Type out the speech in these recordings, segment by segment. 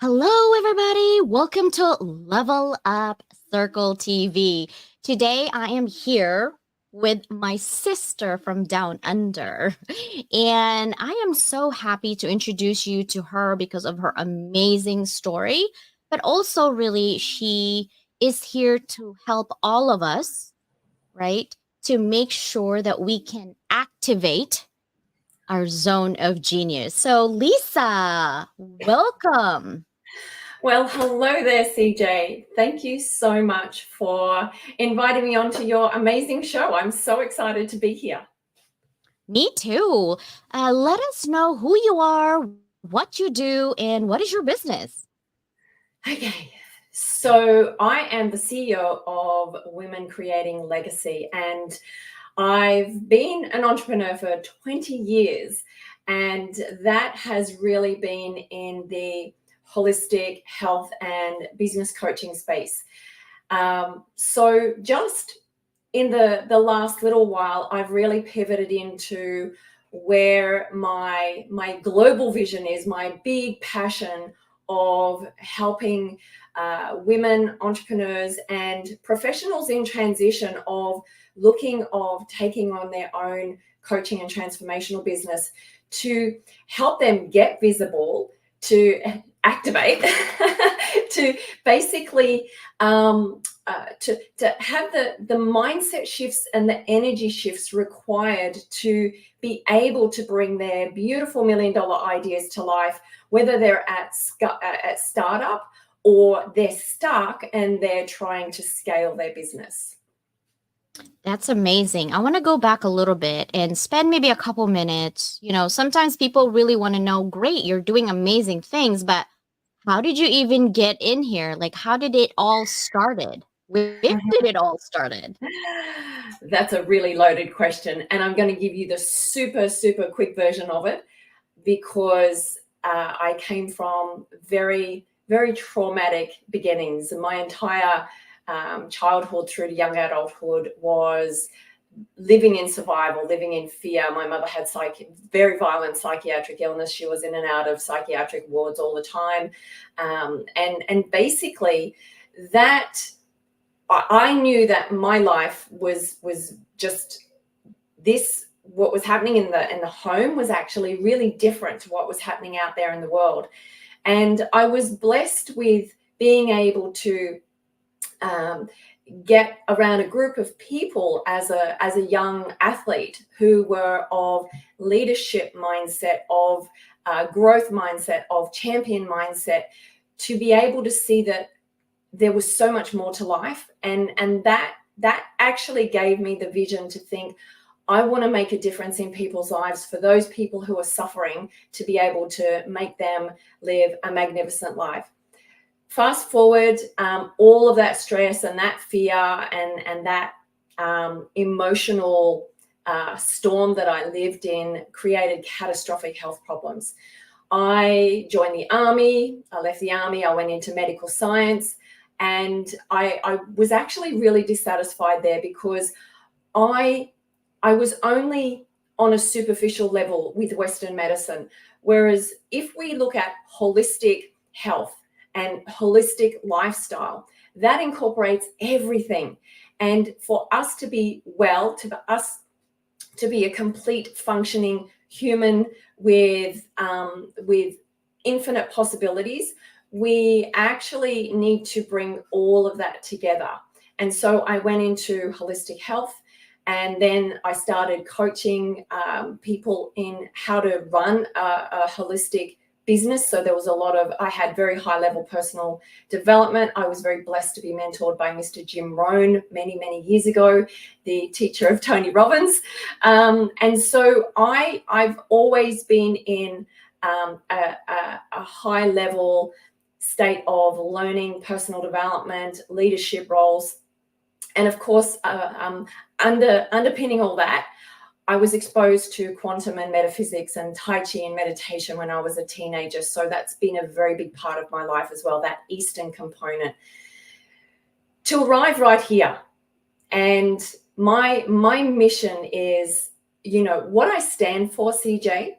Hello, everybody. Welcome to Level Up Circle TV. Today, I am here with my sister from Down Under. And I am so happy to introduce you to her because of her amazing story. But also, really, she is here to help all of us, right? To make sure that we can activate our zone of genius. So, Lisa, welcome. Well, hello there, CJ. Thank you so much for inviting me onto your amazing show. I'm so excited to be here. Me too. Let us know who you are, what you do, and what is your business? Okay, so I am the CEO of Women Creating Legacy, and I've been an entrepreneur for 20 years, and that has really been in the holistic health and business coaching space. So just in the last little while, I've really pivoted into where my global vision is, my big passion of helping women entrepreneurs and professionals in transition of taking on their own coaching and transformational business to help them get visible, to activate, to basically to have the mindset shifts and the energy shifts required to be able to bring their beautiful $1 million ideas to life, whether they're at startup or they're stuck and they're trying to scale their business. That's amazing. I want to go back a little bit and spend maybe a couple minutes. Sometimes people really want to know, great, you're doing amazing things, but how did you even get in here? Like, how did it all started? Where did it all started? That's a really loaded question, and I'm going to give you the super quick version of it because I came from very traumatic beginnings. My entire childhood through to young adulthood was living in survival, living in fear. My mother had very violent psychiatric illness. She was in and out of psychiatric wards all the time, and basically that I knew that my life was just this. What was happening in the home was actually really different to what was happening out there in the world, and I was blessed with being able to get around a group of people as a young athlete who were of leadership mindset, of growth mindset, of champion mindset, to be able to see that there was so much more to life, and that actually gave me the vision to think, I want to make a difference in people's lives, for those people who are suffering, to be able to make them live a magnificent life. Fast forward, all of that stress and that fear and that emotional storm that I lived in created catastrophic health problems. I joined the army. I left the army. I went into medical science, and I was actually really dissatisfied there because I was only on a superficial level with Western medicine. Whereas if we look at holistic health and holistic lifestyle, that incorporates everything. And for us to be well, to us to be a complete functioning human with infinite possibilities, we actually need to bring all of that together. And so I went into holistic health, and then I started coaching people in how to run a holistic business. So there was I had very high level personal development. I was very blessed to be mentored by Mr. Jim Rohn many years ago, the teacher of Tony Robbins. And so I've always been in a high level state of learning, personal development, leadership roles. And of course, underpinning all that, I was exposed to quantum and metaphysics and Tai Chi and meditation when I was a teenager. So that's been a very big part of my life as well, that Eastern component. To arrive right here, and my mission is, what I stand for, CJ,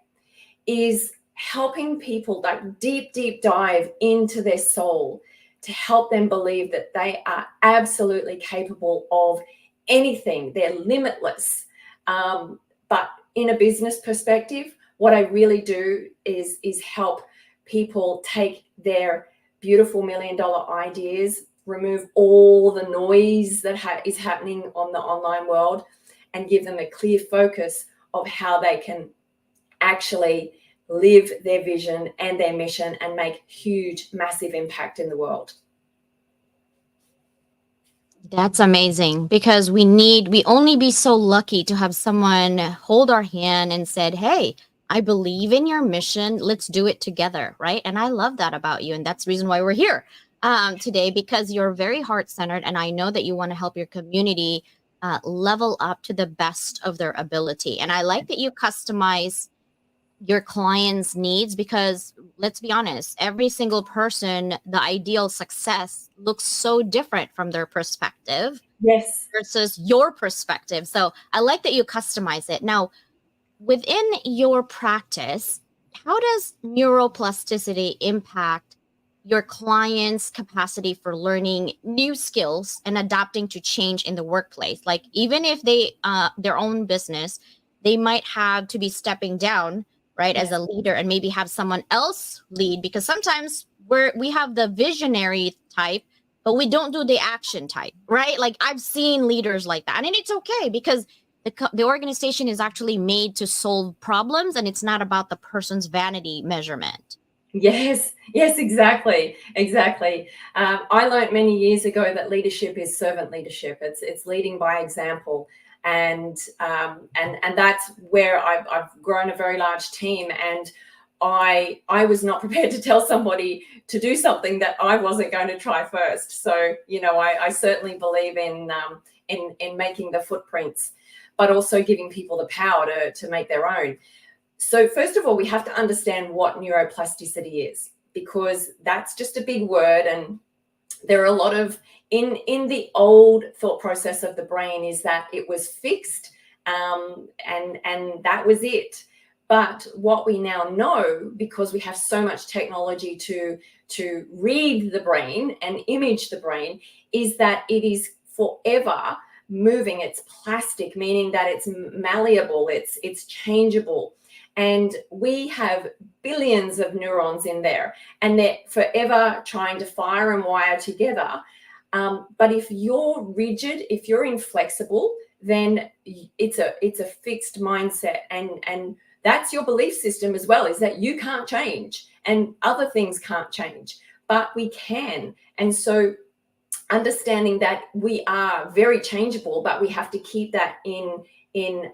is helping people like deep dive into their soul to help them believe that they are absolutely capable of anything. They're limitless. But in a business perspective, what I really do is help people take their beautiful $1 million ideas, remove all the noise that is happening on the online world, and give them a clear focus of how they can actually live their vision and their mission and make huge, massive impact in the world. That's amazing, because we only be so lucky to have someone hold our hand and said, "Hey, I believe in your mission. Let's do it together." Right. And I love that about you. And that's the reason why we're here today, because you're very heart centered. And I know that you want to help your community level up to the best of their ability. And I like that you customize your clients' needs, because let's be honest, every single person, the ideal success looks so different from their perspective Yes. versus your perspective. So I like that you customize it. Now, within your practice, how does neuroplasticity impact your clients' capacity for learning new skills and adapting to change in the workplace? Like, even if they their own business, they might have to be stepping down, right, as Yes. a leader, and maybe have someone else lead, because sometimes we have the visionary type, but we don't do the action type, right? Like, I've seen leaders like that, and it's okay, because the organization is actually made to solve problems, and it's not about the person's vanity measurement. Yes, exactly. I learned many years ago that leadership is servant leadership. It's leading by example, and that's where I've grown a very large team. And I was not prepared to tell somebody to do something that I wasn't going to try first. So I certainly believe in making the footprints, but also giving people the power to make their own. So first of all, we have to understand what neuroplasticity is, because that's just a big word. And there are a lot of, in the old thought process of the brain, is that it was fixed, and that was it. But what we now know, because we have so much technology to read the brain and image the brain, is that it is forever moving. It's plastic, meaning that it's malleable, it's changeable. And we have billions of neurons in there, and they're forever trying to fire and wire together. But if you're rigid, if you're inflexible, then it's a fixed mindset, and that's your belief system as well, is that you can't change and other things can't change, but we can. And so understanding that we are very changeable, but we have to keep that in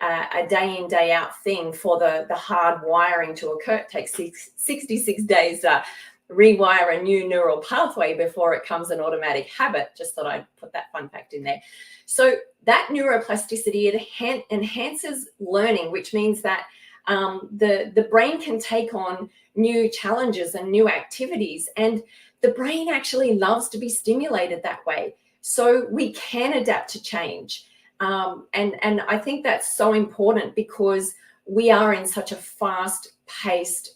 a day in, day out thing for the hard wiring to occur. It takes 66 days to rewire a new neural pathway before it becomes an automatic habit. Just thought I'd put that fun fact in there. So that neuroplasticity, it enhances learning, which means that the brain can take on new challenges and new activities, and the brain actually loves to be stimulated that way. So we can adapt to change. And I think that's so important, because we are in such a fast-paced,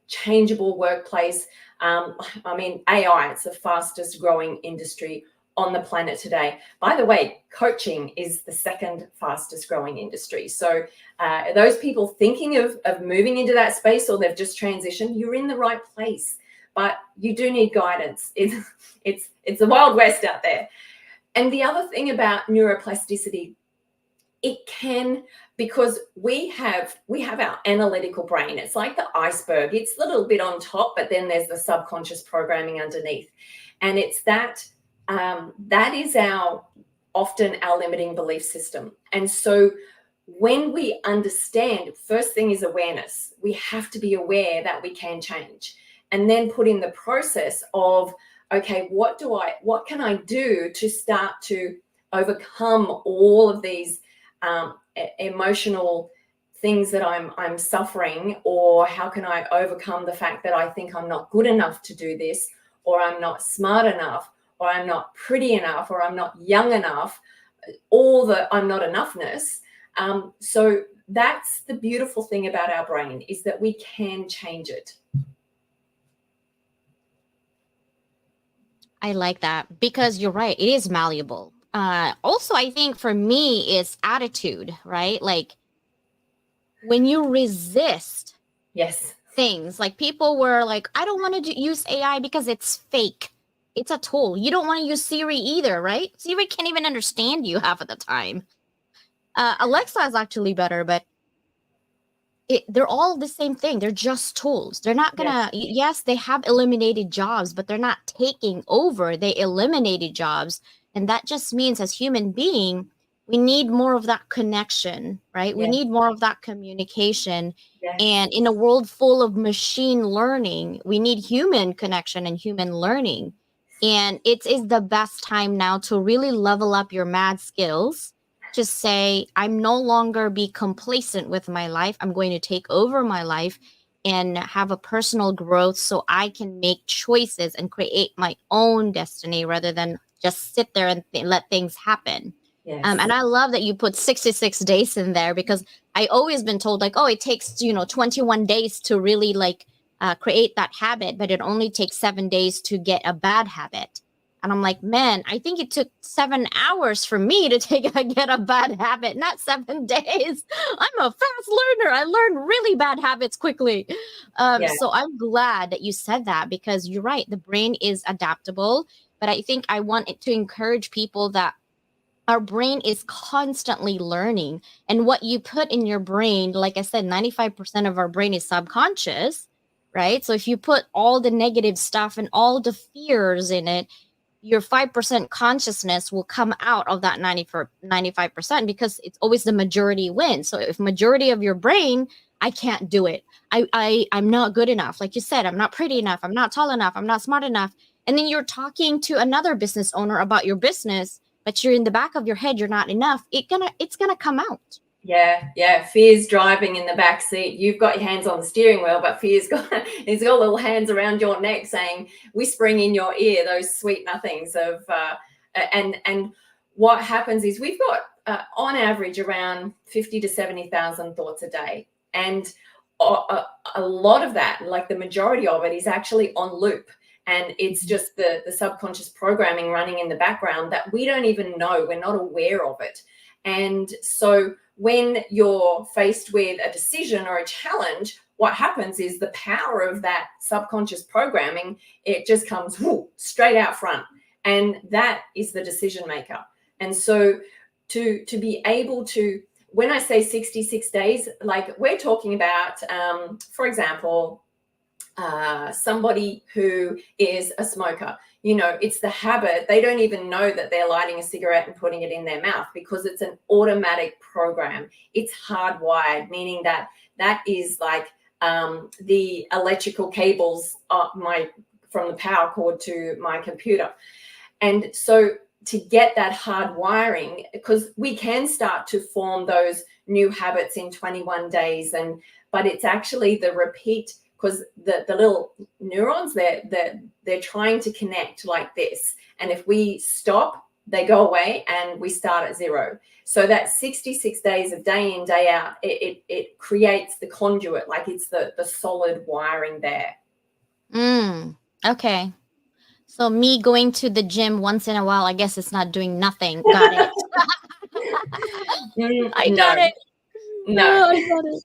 changeable workplace. I mean, AI, it's the fastest growing industry on the planet today. By the way, coaching is the second fastest growing industry. So those people thinking of moving into that space, or they've just transitioned, you're in the right place. But you do need guidance. It's the Wild West out there. And the other thing about neuroplasticity, it can, because we have our analytical brain. It's like the iceberg. It's a little bit on top, but then there's the subconscious programming underneath. And it's that is often our limiting belief system. And so when we understand, first thing is awareness. We have to be aware that we can change, and then put in the process of, okay, what can I do to start to overcome all of these emotional things that I'm suffering, or how can I overcome the fact that I think I'm not good enough to do this, or I'm not smart enough, or I'm not pretty enough, or I'm not young enough, all the I'm not enoughness. So that's the beautiful thing about our brain, is that we can change it. I like that because you're right. It is malleable. Also, I think for me, it's attitude, right? Like when you resist Yes. things, like people were like, I don't want to use AI because it's fake. It's a tool. You don't want to use Siri either, right? Siri can't even understand you half of the time. Alexa is actually better, but they're all the same thing. They're just tools. They're not gonna, yes, they have eliminated jobs, but they're not taking over. They eliminated jobs. And that just means as human being, we need more of that connection, right? We Yes. need more of that communication. Yes. And in a world full of machine learning, we need human connection and human learning. And it is the best time now to really level up your mad skills. Just say, I'm no longer be complacent with my life. I'm going to take over my life and have a personal growth so I can make choices and create my own destiny rather than just sit there and let things happen. Yes. And I love that you put 66 days in there, because I always been told like, oh, it takes, 21 days to really like create that habit, but it only takes 7 days to get a bad habit. And I'm like, man, I think it took 7 hours for me to get a bad habit, not 7 days. I'm a fast learner. I learn really bad habits quickly. So I'm glad that you said that, because you're right. The brain is adaptable. But I think I want it to encourage people that our brain is constantly learning. And what you put in your brain, like I said, 95% of our brain is subconscious, right? So if you put all the negative stuff and all the fears in it, your 5% consciousness will come out of that 95%, because it's always the majority win. So if majority of your brain, I can't do it. I'm not good enough. Like you said, I'm not pretty enough. I'm not tall enough. I'm not smart enough. And then you're talking to another business owner about your business, but you're in the back of your head, you're not enough. It's gonna come out. Yeah. Fear's driving in the back seat. You've got your hands on the steering wheel, but fear's got little hands around your neck, saying, whispering in your ear those sweet nothings of. And what happens is we've got on average around 50 to 70,000 thoughts a day, and a lot of that, like the majority of it, is actually on loop. And it's just the subconscious programming running in the background that we don't even know. We're not aware of it. And so when you're faced with a decision or a challenge, what happens is the power of that subconscious programming, it just comes straight out front. And that is the decision maker. And so to be able to, when I say 66 days, like we're talking about, for example, somebody who is a smoker, it's the habit. They don't even know that they're lighting a cigarette and putting it in their mouth, because it's an automatic program. It's hardwired, meaning that is like the electrical cables from the power cord to my computer. And so to get that hard wiring, because we can start to form those new habits in 21 days, but it's actually the repeat, because the little neurons, they're trying to connect like this. And if we stop, they go away and we start at zero. So that 66 days of day in, day out, it creates the conduit, like it's the solid wiring there. Okay. So me going to the gym once in a while, I guess it's not doing nothing. Got it. I got it. No. I got it.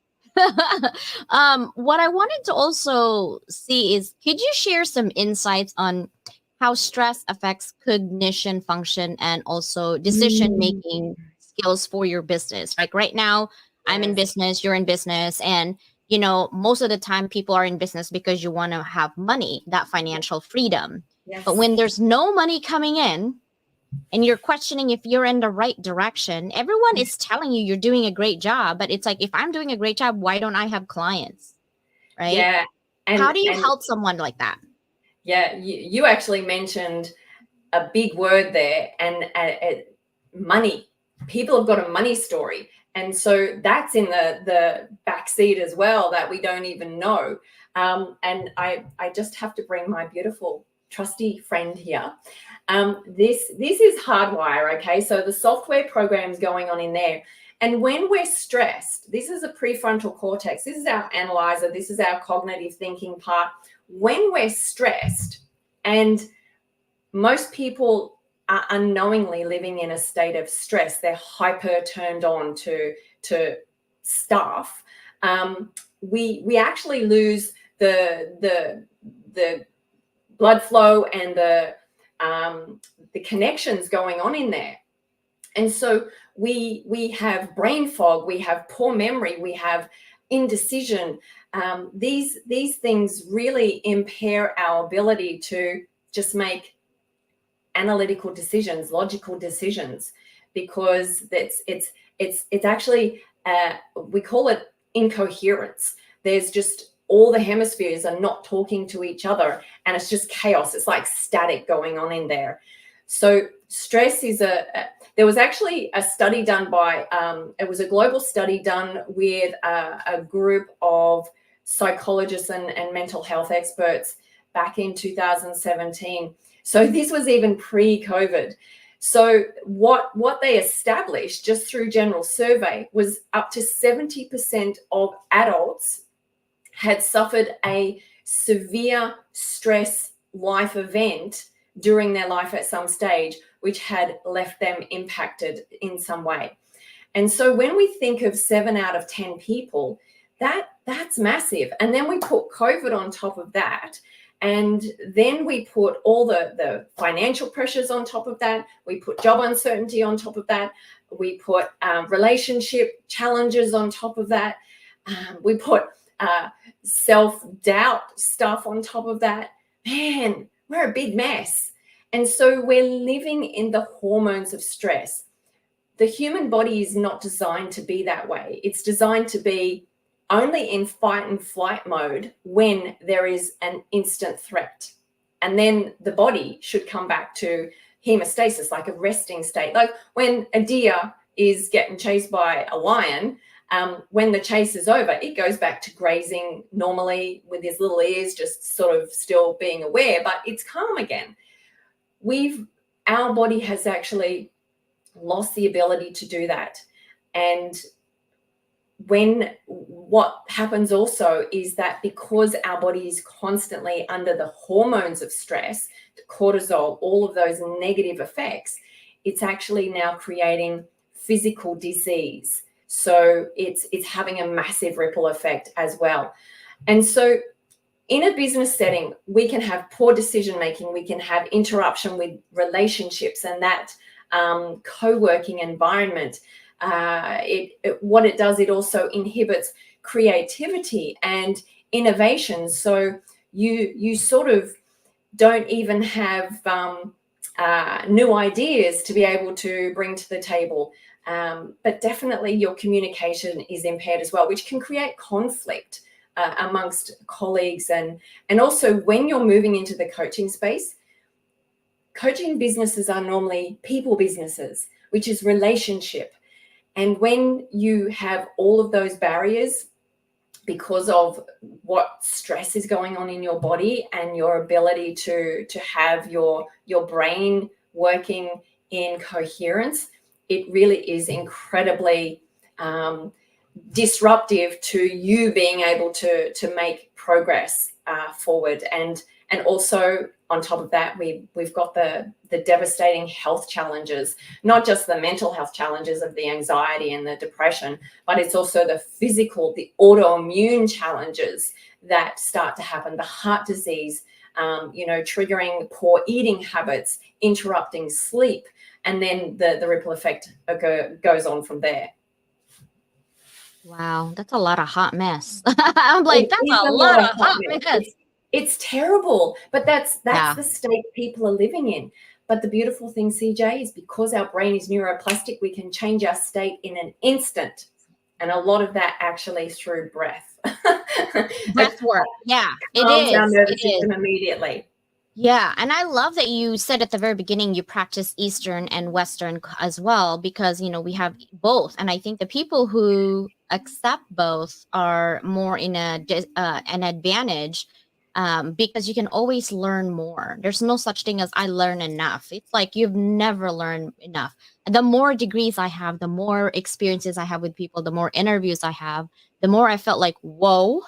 What I wanted to also see is, could you share some insights on how stress affects cognition function and also decision making skills for your business? Like right now, I'm in business, you're in business, and most of the time people are in business because you want to have money, that financial freedom. Yes. But when there's no money coming in, and you're questioning if you're in the right direction, everyone is telling you you're doing a great job. But it's like, if I'm doing a great job, why don't I have clients? Right? Yeah. How do you help someone like that? Yeah. You actually mentioned a big word there, and money. People have got a money story. And so that's in the backseat as well, that we don't even know. And I just have to bring my beautiful trusty friend here. This is hardwire, okay? So the software programs going on in there. And when we're stressed, this is a prefrontal cortex, this is our analyzer, this is our cognitive thinking part. When we're stressed, and most people are unknowingly living in a state of stress, they're hyper turned on to stuff, we actually lose the blood flow and the connections going on in there. And so we have brain fog, we have poor memory, we have indecision. These things really impair our ability to just make analytical decisions, logical decisions, because it's actually we call it incoherence. There's just all the hemispheres are not talking to each other, and it's just chaos. It's like static going on in there. So stress is there was actually a study done by, it was a global study done with a group of psychologists and mental health experts back in 2017. So this was even pre-COVID. So what they established just through general survey was up to 70% of adults had suffered a severe stress life event during their life at some stage, which had left them impacted in some way. And so when we think of 7 out of 10 people, that's massive. And then we put COVID on top of that. And then we put all the financial pressures on top of that. We put job uncertainty on top of that. We put relationship challenges on top of that. We put self-doubt stuff on top of that. Man, we're a big mess. And so we're living in the hormones of stress. The human body is not designed to be that way. It's designed to be only in fight and flight mode when there is an instant threat. And then the body should come back to hemostasis, like a resting state. Like when a deer is getting chased by a lion, when the chase is over, it goes back to grazing normally with his little ears, just sort of still being aware, but it's calm again. Our body has actually lost the ability to do that. And what happens also is that because our body is constantly under the hormones of stress, the cortisol, all of those negative effects, it's actually now creating physical disease. So it's having a massive ripple effect as well. And so in a business setting, we can have poor decision making, we can have interruption with relationships and that co-working environment. What it does, it also inhibits creativity and innovation. So you sort of don't even have new ideas to be able to bring to the table. But definitely your communication is impaired as well, which can create conflict amongst colleagues. And also when you're moving into the coaching space, coaching businesses are normally people businesses, which is relationship. And when you have all of those barriers because of what stress is going on in your body and your ability to have your brain working in coherence, it really is incredibly disruptive to you being able to make progress forward. And also on top of that, we've got the devastating health challenges, not just the mental health challenges of the anxiety and the depression, but it's also the physical, the autoimmune challenges that start to happen, the heart disease, triggering poor eating habits, interrupting sleep, and then the ripple effect goes on from there. Wow, that's a lot of hot mess. I'm like, that's a lot of hot mess. It's terrible, but that's the state people are living in. But the beautiful thing, CJ, is because our brain is neuroplastic, we can change our state in an instant. And a lot of that actually through breath. Breath work. Yeah, it is. Our nervous system immediately. Yeah, and I love that you said at the very beginning you practice Eastern and Western as well, because we have both, and I think the people who accept both are more in an advantage because you can always learn more. There's no such thing as I learn enough. It's like you've never learned enough. And the more degrees I have, the more experiences I have with people, the more interviews I have, the more I felt like, whoa,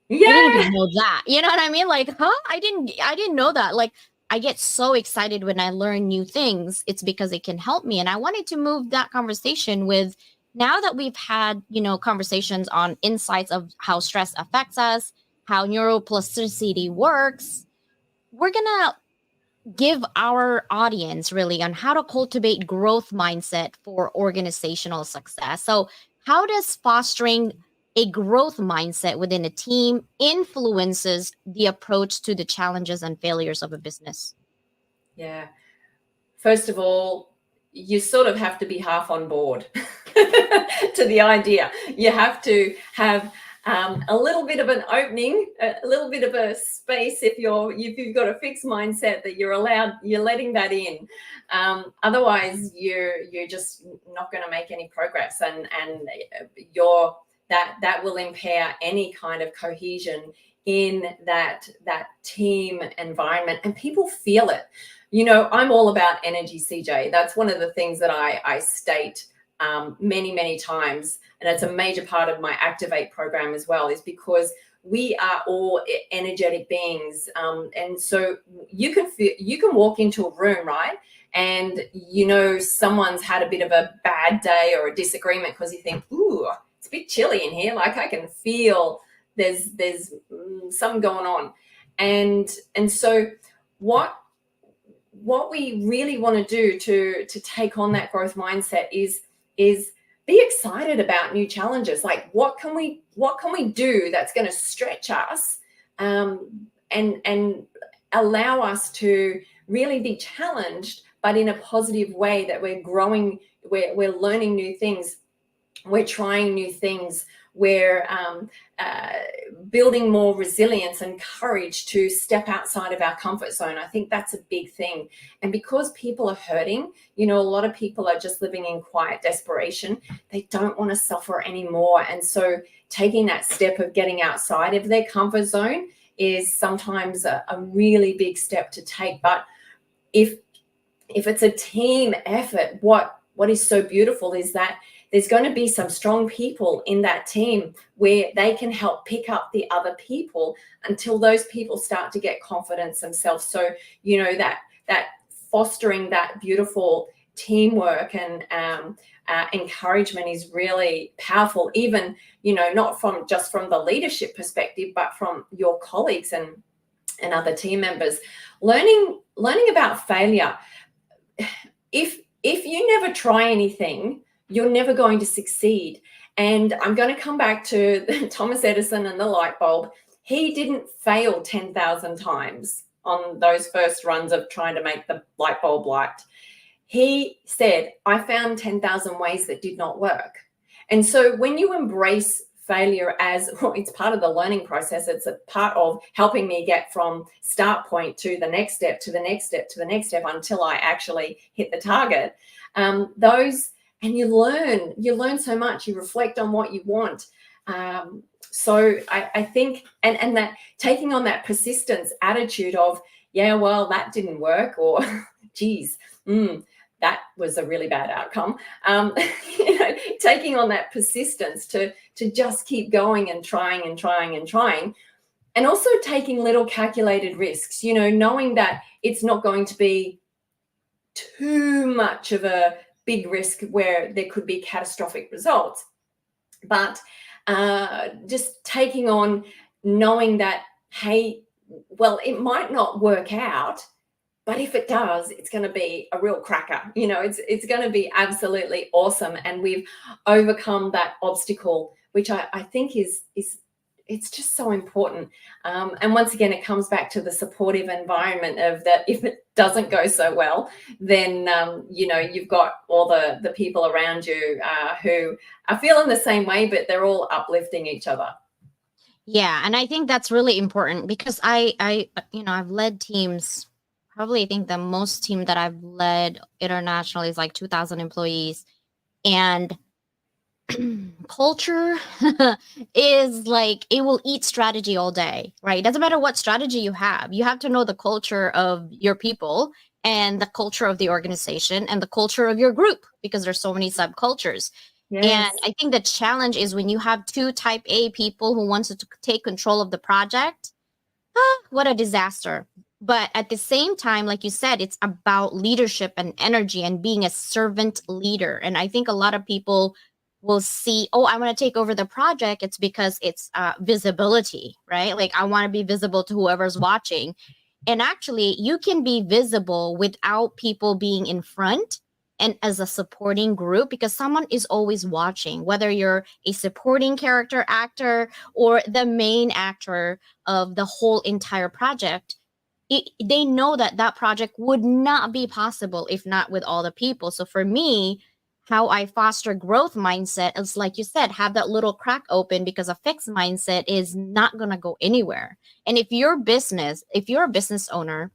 I didn't Yeah. even know that. You know what I mean? Like, huh? I didn't know that. Like, I get so excited when I learn new things. It's because it can help me. And I wanted to move that conversation with, now that we've had, conversations on insights of how stress affects us, how neuroplasticity works, we're gonna give our audience really on how to cultivate growth mindset for organizational success. So, how does fostering a growth mindset within a team influences the approach to the challenges and failures of a business? Yeah. First of all, you sort of have to be half on board to the idea. You have to have a little bit of an opening, a little bit of a space. If you've got a fixed mindset that you're letting that in. Otherwise, you're just not going to make any progress, and you're that will impair any kind of cohesion in that team environment, and people feel it. I'm all about energy, CJ. That's one of the things that I state many, many times. And it's a major part of my Activate program as well, is because we are all energetic beings. And so you can walk into a room, right? And someone's had a bit of a bad day or a disagreement, because you think, ooh, it's a bit chilly in here. Like, I can feel there's something going on. And so what we really want to do to take on that growth mindset is be excited about new challenges. Like, what can we do that's going to stretch us, and allow us to really be challenged, but in a positive way, that we're growing, we're learning new things, we're trying new things, we're building more resilience and courage to step outside of our comfort zone. I think that's a big thing. And because people are hurting, a lot of people are just living in quiet desperation. They don't want to suffer anymore. And so taking that step of getting outside of their comfort zone is sometimes a really big step to take. But if it's a team effort, what is so beautiful is that there's going to be some strong people in that team where they can help pick up the other people until those people start to get confidence themselves. So, that fostering that beautiful teamwork and encouragement is really powerful, even, not just from the leadership perspective, but from your colleagues and other team members. Learning about failure. If you never try anything, you're never going to succeed. And I'm going to come back to Thomas Edison and the light bulb. He didn't fail 10,000 times on those first runs of trying to make the light bulb light. He said, I found 10,000 ways that did not work. And so when you embrace failure as, well, it's part of the learning process, it's a part of helping me get from start point to the next step, to the next step, to the next step, until I actually hit the target. And you learn so much. You reflect on what you want. So I think, and that taking on that persistence attitude of, yeah, well, that didn't work, or geez, that was a really bad outcome. Taking on that persistence to just keep going and trying and trying and trying. And also taking little calculated risks, knowing that it's not going to be too much of a big risk where there could be catastrophic results, but just taking on, knowing that, hey, well, it might not work out, but if it does, it's going to be a real cracker. It's going to be absolutely awesome, and we've overcome that obstacle, which I think is it's just so important. And once again, it comes back to the supportive environment of that. If it doesn't go so well, then, you've got all the people around you who are feeling the same way, but they're all uplifting each other. Yeah, and I think that's really important, because I've led teams. Probably, I think the most team that I've led internationally is like 2,000 employees, and Culture is like it will eat strategy all day, right? It doesn't matter what strategy you have. You have to know the culture of your people and the culture of the organization and the culture of your group because there's so many subcultures. And Yes. I think the challenge is when you have two type A people who wants to take control of the project, what a disaster. But at the same time, like you said, it's about leadership and energy and being a servant leader. And I think a lot of people will see, oh, I want to take over the project. It's because it's visibility, right? Like I want to be visible to whoever's watching. And actually, you can be visible without people being in front and as a supporting group because someone is always watching, whether you're a supporting character actor or the main actor of the whole entire project. They know that that project would not be possible if not with all the people. So for me, how I foster growth mindset is like you said, have that little crack open because a fixed mindset is not going to go anywhere. And if you're a business owner,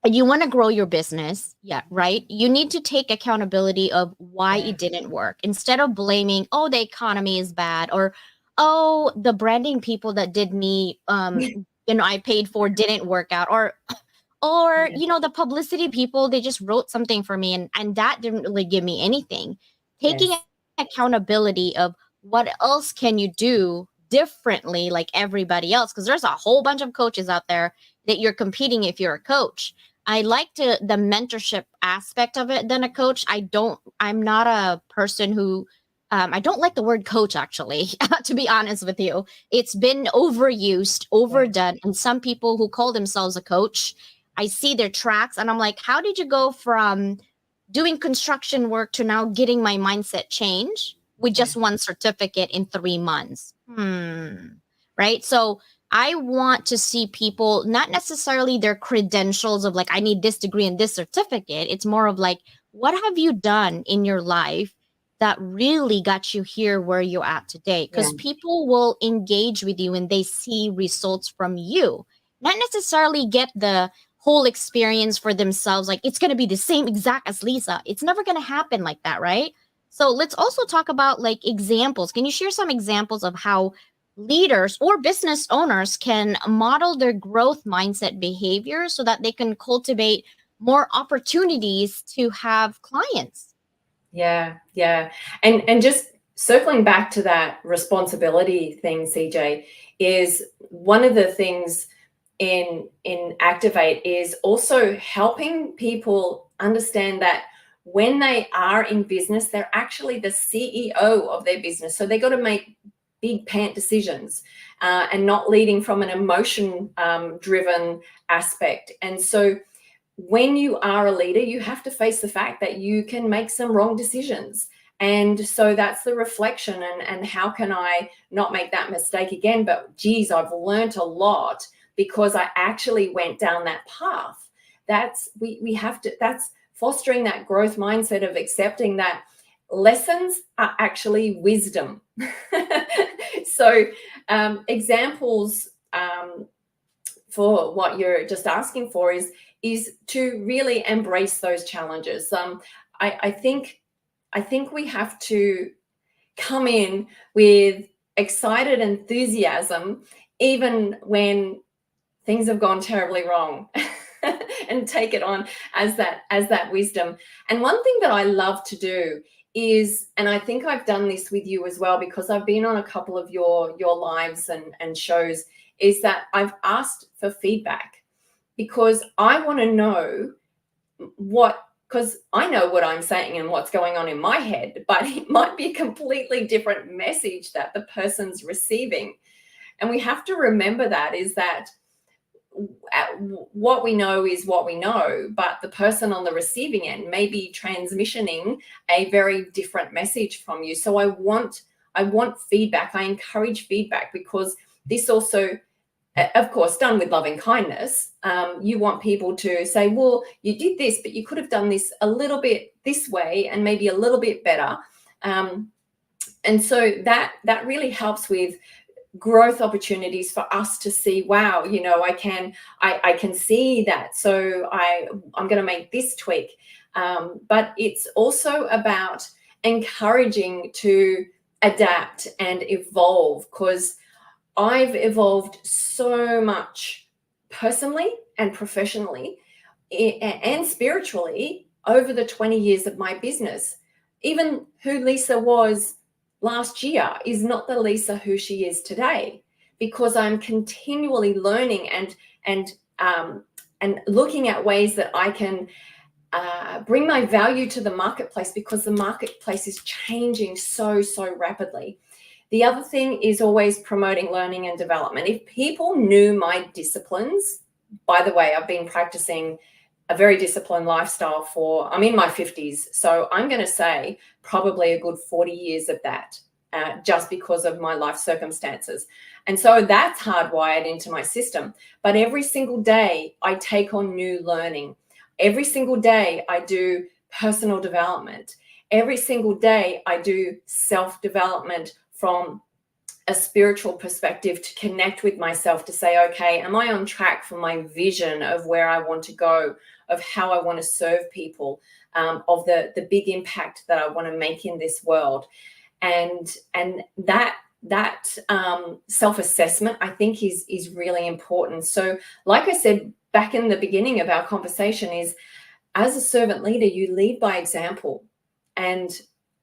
and you want to grow your business, yeah, right? You need to take accountability of why Yeah. it didn't work instead of blaming, oh, the economy is bad or oh, the branding people that did me I paid for didn't work out or Yeah. the publicity people they just wrote something for me and that didn't really give me anything. Taking Yes. accountability of what else can you do differently like everybody else because there's a whole bunch of coaches out there that you're competing if you're a coach. I like to the mentorship aspect of it than a coach. I'm not a person who I don't like the word coach actually, to be honest with you. It's been overused, Yeah. overdone, and some people who call themselves a coach, I see their tracks and I'm like, how did you go from doing construction work to now getting my mindset change with Yeah. just one certificate in 3 months? Right. So I want to see people, not necessarily their credentials of like, I need this degree and this certificate. It's more of like, what have you done in your life that really got you here where you're at today? Yeah. Because people will engage with you and they see results from you, not necessarily get the whole experience for themselves. Like, it's going to be the same exact as Lisa. It's never going to happen like that. Right. So let's also talk about like examples. Can you share some examples of how leaders or business owners can model their growth mindset behavior so that they can cultivate more opportunities to have clients? Yeah, yeah. And just circling back to that responsibility thing, CJ, is one of the things in Activate is also helping people understand that when they are in business, they're actually the CEO of their business. So they got to make big pant decisions and not leading from an emotion driven aspect. And so when you are a leader, you have to face the fact that you can make some wrong decisions. And so that's the reflection and how can I not make that mistake again? But geez, I've learned a lot because I actually went down that path. That's we have to, that's fostering that growth mindset of accepting that lessons are actually wisdom. So examples for what you're just asking for is to really embrace those challenges. I think we have to come in with excited enthusiasm, even when things have gone terribly wrong, and take it on as that wisdom. And one thing that I love to do is, and I think I've done this with you as well because I've been on a couple of your lives and shows, is that I've asked for feedback because I want to know because I know what I'm saying and what's going on in my head, but it might be a completely different message that the person's receiving. And we have to remember that is that what we know is what we know, but the person on the receiving end may be transmissioning a very different message from you. So I want feedback. I encourage feedback because this also, of course, done with loving kindness. You want people to say, well, you did this, but you could have done this a little bit this way and maybe a little bit better. And so that really helps with growth opportunities for us to see, wow, I can see that. So I'm going to make this tweak. But it's also about encouraging to adapt and evolve, because I've evolved so much personally and professionally and spiritually over the 20 years of my business. Even who Lisa was last year is not the Lisa who she is today, because I'm continually learning and looking at ways that I can bring my value to the marketplace, because the marketplace is changing so rapidly. The other thing is always promoting learning and development. If people knew my disciplines, by the way, I've been practicing a very disciplined lifestyle for, I'm in my 50s. So I'm going to say probably a good 40 years of that, just because of my life circumstances. And so that's hardwired into my system. But every single day I take on new learning. Every single day I do personal development. Every single day I do self-development from a spiritual perspective, to connect with myself, to say, okay, am I on track for my vision of where I want to go, of how I want to serve people, of the big impact that I want to make in this world. And that self-assessment, I think, is really important. So like I said back in the beginning of our conversation, is as a servant leader, you lead by example. And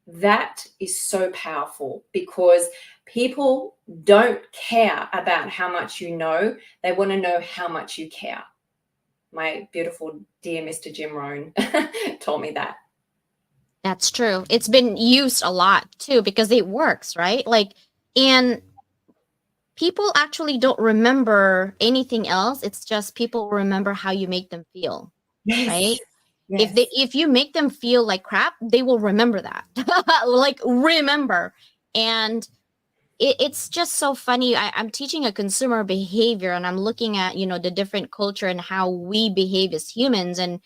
that is so powerful, because people don't care about how much you know. They want to know how much you care. My beautiful dear Mr. Jim Rohn told me that. That's true. It's been used a lot too, because it works, right? Like, and people actually don't remember anything else. It's just people remember how you make them feel, right? Yes. Yes. If you make them feel like crap, they will remember that. Like, remember. And it's just so funny. I'm teaching a consumer behavior, and I'm looking at, the different culture and how we behave as humans. And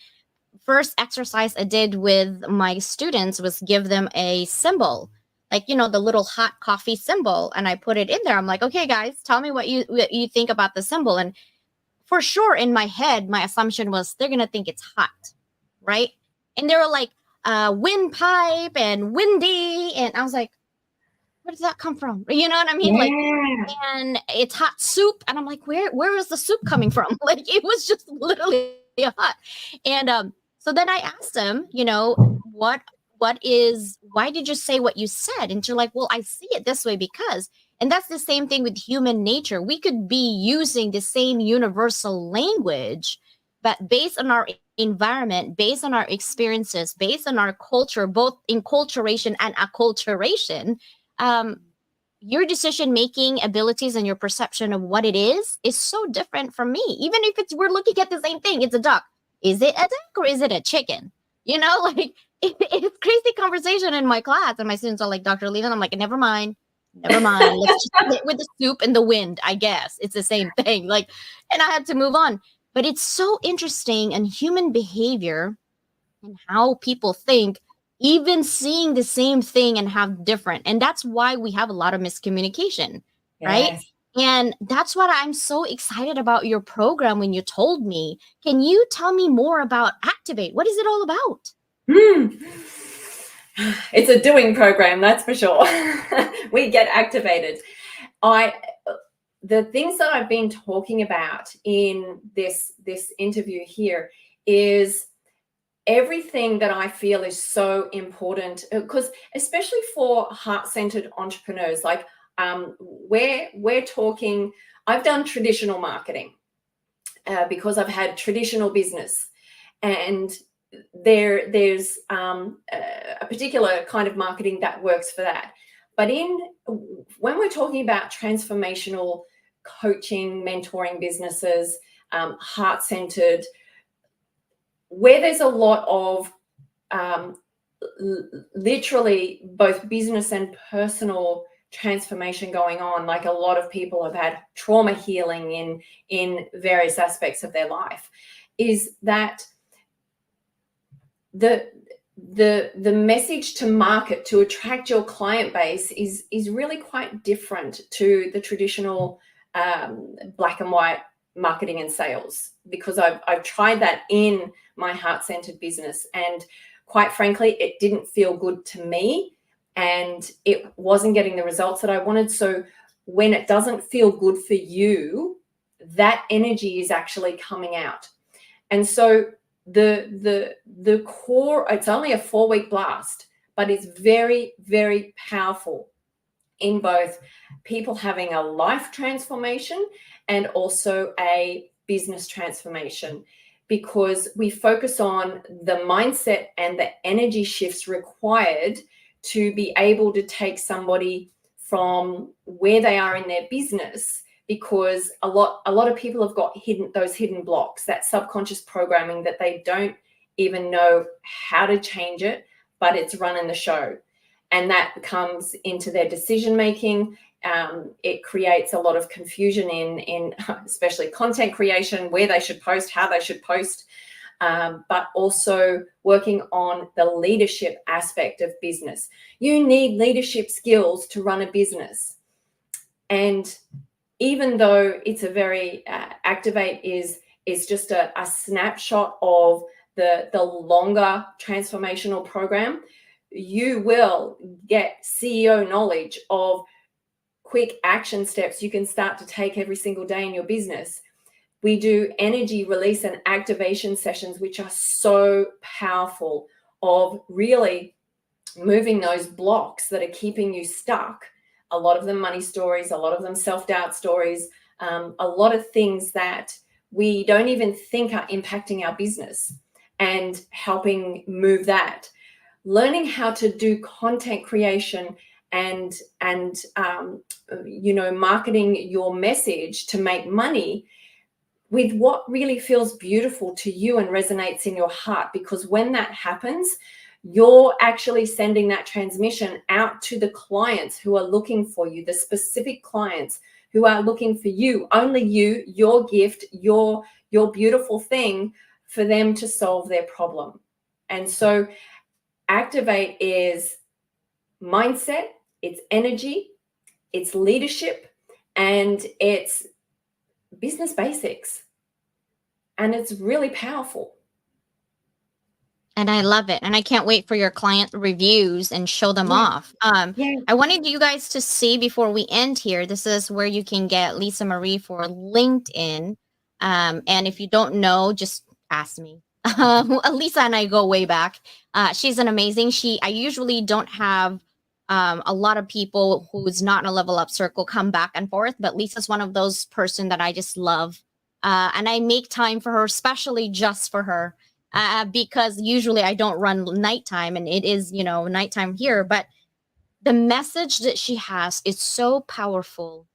first exercise I did with my students was give them a symbol, like, the little hot coffee symbol. And I put it in there. I'm like, okay, guys, tell me what you think about the symbol. And for sure, in my head, my assumption was they're going to think it's hot, right? And they were like, windpipe and windy. And I was like, where does that come from? You know what I mean? Like, Yeah. and it's hot soup. And I'm like, where is the soup coming from? Like, it was just literally hot. And so then I asked them, why did you say what you said? And you're like, well, I see it this way because. And that's the same thing with human nature. We could be using the same universal language, but based on our environment, based on our experiences, based on our culture, both enculturation and acculturation, your decision making abilities and your perception of what it is so different from me. Even if we're looking at the same thing, it's a duck. Is it a duck or is it a chicken? Like it's crazy conversation in my class, and my students are like, Dr. Leland, I'm like, never mind. Let's just sit with the soup and the wind. I guess it's the same thing. Like, and I had to move on. But it's so interesting, and human behavior and how people think, even seeing the same thing and have different. And that's why we have a lot of miscommunication, right? Yes. And that's what I'm so excited about your program when you told me. Can you tell me more about Activate? What is it all about? It's a doing program, that's for sure. We get activated. The things that I've been talking about in this interview here is everything that I feel is so important, because especially for heart-centered entrepreneurs, like we're talking, I've done traditional marketing because I've had traditional business, and there's a particular kind of marketing that works for that. But when we're talking about transformational coaching, mentoring businesses, heart-centered, where there's a lot of literally both business and personal transformation going on, like a lot of people have had trauma healing in various aspects of their life, is that the message to market, to attract your client base is really quite different to the traditional black and white marketing and sales, because I've tried that in my heart-centered business. And quite frankly, it didn't feel good to me and it wasn't getting the results that I wanted. So when it doesn't feel good for you, that energy is actually coming out. And so the core, it's only a 4-week blast, but it's very, very powerful in both people having a life transformation and also a business transformation, because we focus on the mindset and the energy shifts required to be able to take somebody from where they are in their business, because a lot of people have got those hidden blocks, that subconscious programming that they don't even know how to change it, but it's running the show. And that comes into their decision making. It creates a lot of confusion in especially content creation, where they should post, how they should post, but also working on the leadership aspect of business. You need leadership skills to run a business. And even though it's a very Activate is just a snapshot of the longer transformational program, you will get CEO knowledge of quick action steps you can start to take every single day in your business. We do energy release and activation sessions, which are so powerful, of really moving those blocks that are keeping you stuck. A lot of them money stories, a lot of them self-doubt stories, a lot of things that we don't even think are impacting our business, and helping move that. Learning how to do content creation and marketing your message to make money with what really feels beautiful to you and resonates in your heart. Because when that happens, you're actually sending that transmission out to the clients who are looking for you, the specific clients who are looking for you, only you, your gift, your beautiful thing, for them to solve their problem. And so Activate is mindset, it's energy, it's leadership, and it's business basics. And it's really powerful. And I love it. And I can't wait for your client reviews and show them off. Yeah. I wanted you guys to see before we end here, this is where you can get Lisa Marie for LinkedIn. And if you don't know, just ask me. Lisa and I go way back. She's an amazing. I usually don't have a lot of people who's not in a level up circle come back and forth, but Lisa's one of those person that I just love. And I make time for her, especially just for her. Because usually I don't run nighttime, and it is, nighttime here. But the message that she has is so powerful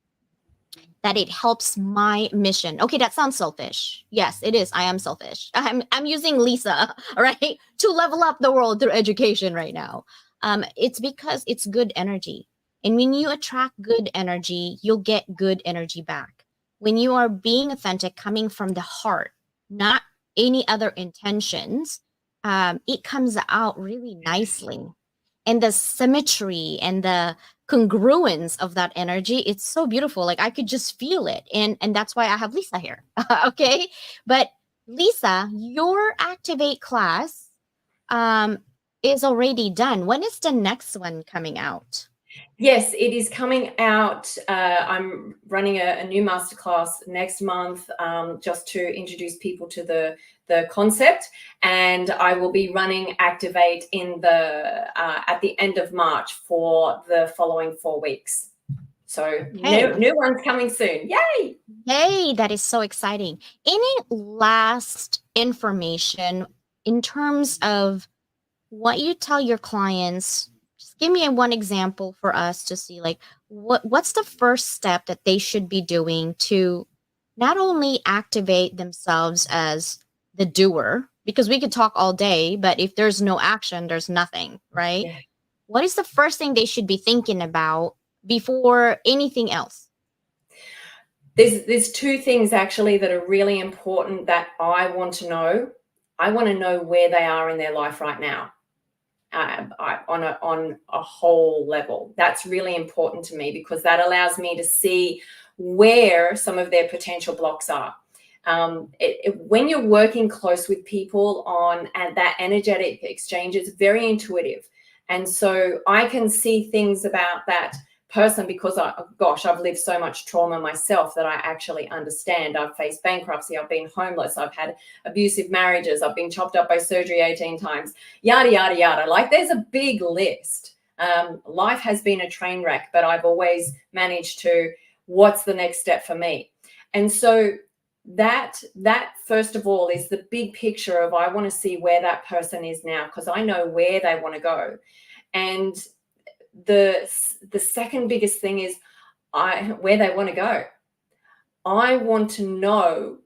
that it helps my mission. Okay, that sounds selfish. Yes, it is. I am selfish. I'm using Lisa, right, to level up the world through education right now. It's because it's good energy. And when you attract good energy, you'll get good energy back. When you are being authentic, coming from the heart, not any other intentions, it comes out really nicely. And the symmetry and the congruence of that energy, it's so beautiful. Like I could just feel it. And that's why I have Lisa here. Okay. But Lisa, your Activate class is already done. When is the next one coming out? Yes, it is coming out. I'm running a new masterclass next month, just to introduce people to the concept, and I will be running Activate at the end of March for the following 4 weeks. So new one's coming soon. Yay! Yay, that is so exciting. Any last information in terms of what you tell your clients? Just give me one example for us to see, like, what's the first step that they should be doing to not only activate themselves as the doer, because we could talk all day, but if there's no action, there's nothing, right? Yeah. What is the first thing they should be thinking about before anything else? There's 2 things actually that are really important that I want to know. I want to know where they are in their life right now. On a whole level. That's really important to me, because that allows me to see where some of their potential blocks are. When you're working close with people on and that energetic exchange, it's very intuitive. And so I can see things about that person because I've lived so much trauma myself that I actually understand. I've faced bankruptcy, I've been homeless, I've had abusive marriages, I've been chopped up by surgery 18 times, yada, yada, yada. Like there's a big list. Life has been a train wreck, but I've always managed to, what's the next step for me? And so that first of all is the big picture of, I want to see where that person is now, because I know where they want to go. And the second biggest thing is where they want to go. I want to know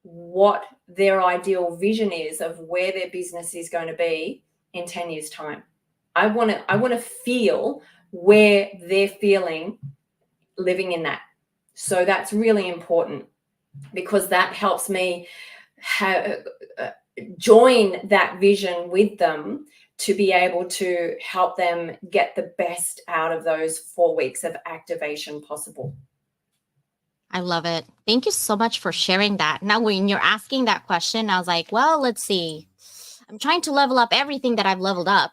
what their ideal vision is of where their business is going to be in 10 years time. I want to feel where they're feeling living in that. So that's really important, because that helps me join that vision with them to be able to help them get the best out of those 4 weeks of activation possible. I love it. Thank you so much for sharing that. Now, when you're asking that question, I was like, well, let's see. I'm trying to level up everything that I've leveled up.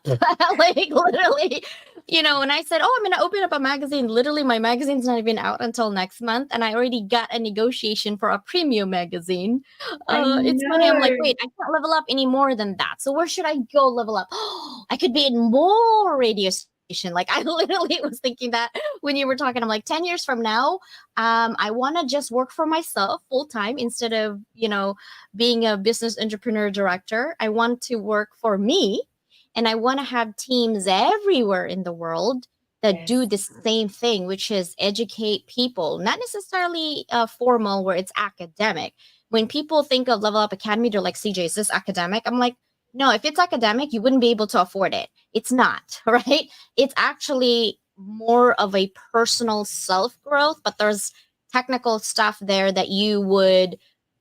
Like literally, when I said, oh, I'm going to open up a magazine, literally my magazine's not even out until next month. And I already got a negotiation for a premium magazine. It's funny. I'm like, wait, I can't level up any more than that. So where should I go level up? Oh, I could be in more radio station. Like I literally was thinking that when you were talking, I'm like 10 years from now, I want to just work for myself full time instead of, being a business entrepreneur director. I want to work for me, and I want to have teams everywhere in the world that do the same thing, which is educate people, not necessarily formal where it's academic. When people think of Level Up Academy, they're like, CJ, is this academic? I'm like, no, if it's academic, you wouldn't be able to afford it. It's not, right? It's actually more of a personal self-growth, but there's technical stuff there that you would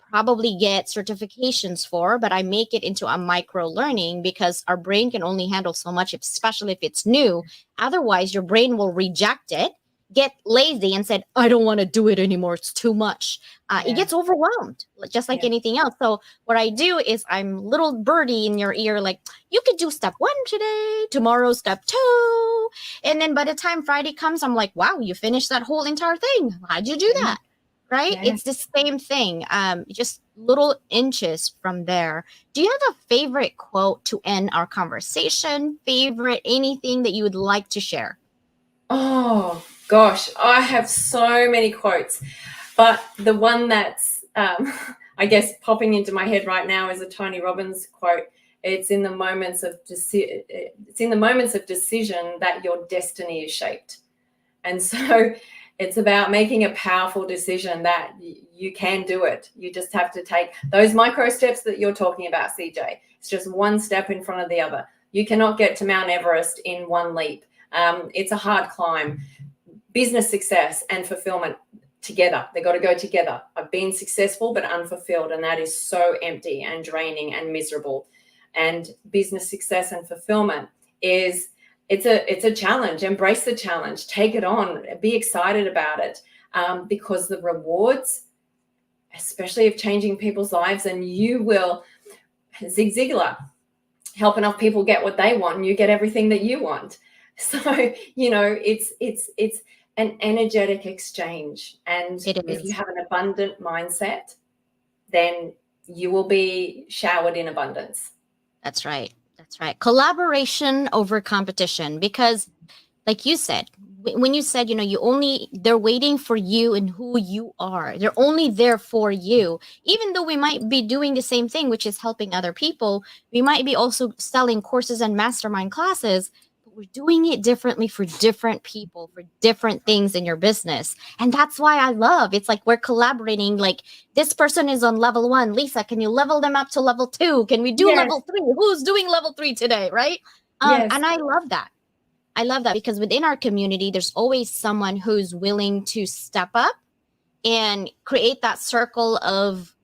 probably get certifications for, but I make it into a micro learning because our brain can only handle so much, especially if it's new. Otherwise, your brain will reject it, get lazy and said, I don't want to do it anymore. It's too much. It gets overwhelmed, just like anything else. So what I do is I'm little birdie in your ear, like, you could do step 1 today, tomorrow step 2. And then by the time Friday comes, I'm like, wow, you finished that whole entire thing. How'd you do that? Right? Yeah. It's the same thing. Just little inches from there. Do you have a favorite quote to end our conversation? Favorite, anything that you would like to share? Oh, gosh, I have so many quotes, but the one that's, I guess, popping into my head right now is a Tony Robbins quote. It's in the moments of decision that your destiny is shaped. And so it's about making a powerful decision that you can do it. You just have to take those micro steps that you're talking about, CJ. It's just one step in front of the other. You cannot get to Mount Everest in one leap. It's a hard climb. Business success and fulfillment together. They got to go together. I've been successful but unfulfilled, and that is so empty and draining and miserable. And business success and fulfillment is it's a challenge. Embrace the challenge. Take it on. Be excited about it, because the rewards, especially of changing people's lives, and you will, Zig Ziglar, help enough people get what they want, and you get everything that you want. So, it's an energetic exchange. And if you have an abundant mindset, then you will be showered in abundance. That's right. That's right. Collaboration over competition, because like you said, when you said, they're waiting for you and who you are. They're only there for you. Even though we might be doing the same thing, which is helping other people, we might be also selling courses and mastermind classes, but we're doing it differently for different people, for different things in your business. And that's why I love, it's like we're collaborating. Like, this person is on level 1. Lisa, can you level them up to level 2? Can we do level 3? Who's doing level 3 today? Right. And I love that. I love that, because within our community, there's always someone who's willing to step up and create that circle of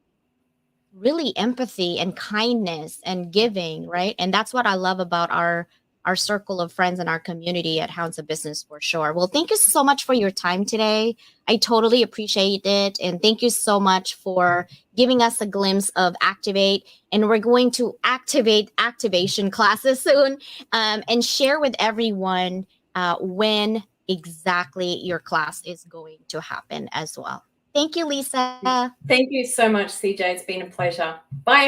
really empathy and kindness and giving, right? And that's what I love about our circle of friends and our community at Hounds of Business, for sure. Well, thank you so much for your time today. I totally appreciate it. And thank you so much for giving us a glimpse of Activate. And we're going to activate activation classes soon, and share with everyone when exactly your class is going to happen as well. Thank you, Lisa. Thank you so much, CJ. It's been a pleasure. Bye.